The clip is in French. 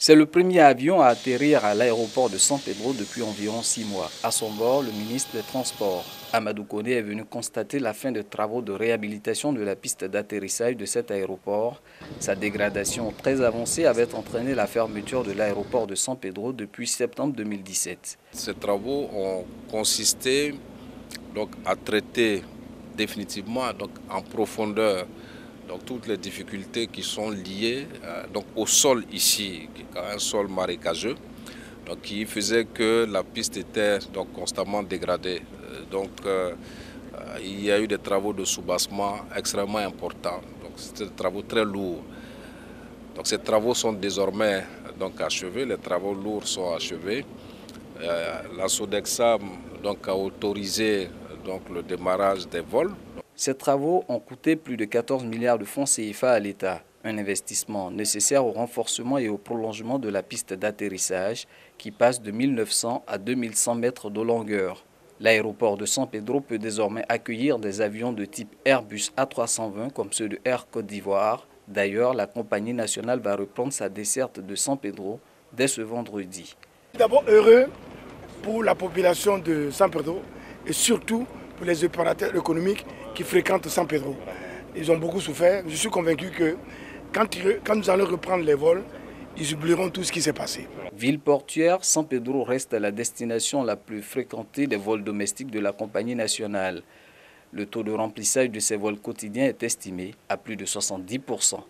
C'est le premier avion à atterrir à l'aéroport de San Pedro depuis environ 6 mois. À son bord, le ministre des Transports, Amadou Koné, est venu constater la fin des travaux de réhabilitation de la piste d'atterrissage de cet aéroport. Sa dégradation très avancée avait entraîné la fermeture de l'aéroport de San Pedro depuis septembre 2017. Ces travaux ont consisté à traiter définitivement en profondeur toutes les difficultés qui sont liées au sol ici, qui est un sol marécageux, qui faisait que la piste était constamment dégradée. Il y a eu des travaux de soubassement extrêmement importants, c'était des travaux très lourds. Ces travaux sont désormais achevés, les travaux lourds sont achevés. La Sodexam a autorisé le démarrage des vols. Ces travaux ont coûté plus de 14 milliards de francs CFA à l'État, un investissement nécessaire au renforcement et au prolongement de la piste d'atterrissage qui passe de 1900 à 2100 mètres de longueur. L'aéroport de San Pedro peut désormais accueillir des avions de type Airbus A320 comme ceux de Air Côte d'Ivoire. D'ailleurs, la compagnie nationale va reprendre sa desserte de San Pedro dès ce vendredi. D'abord heureux pour la population de San Pedro et surtout pour les opérateurs économiques qui fréquentent San Pedro. Ils ont beaucoup souffert. Je suis convaincu que quand nous allons reprendre les vols, ils oublieront tout ce qui s'est passé. Ville portuaire, San Pedro reste la destination la plus fréquentée des vols domestiques de la compagnie nationale. Le taux de remplissage de ces vols quotidiens est estimé à plus de 70%.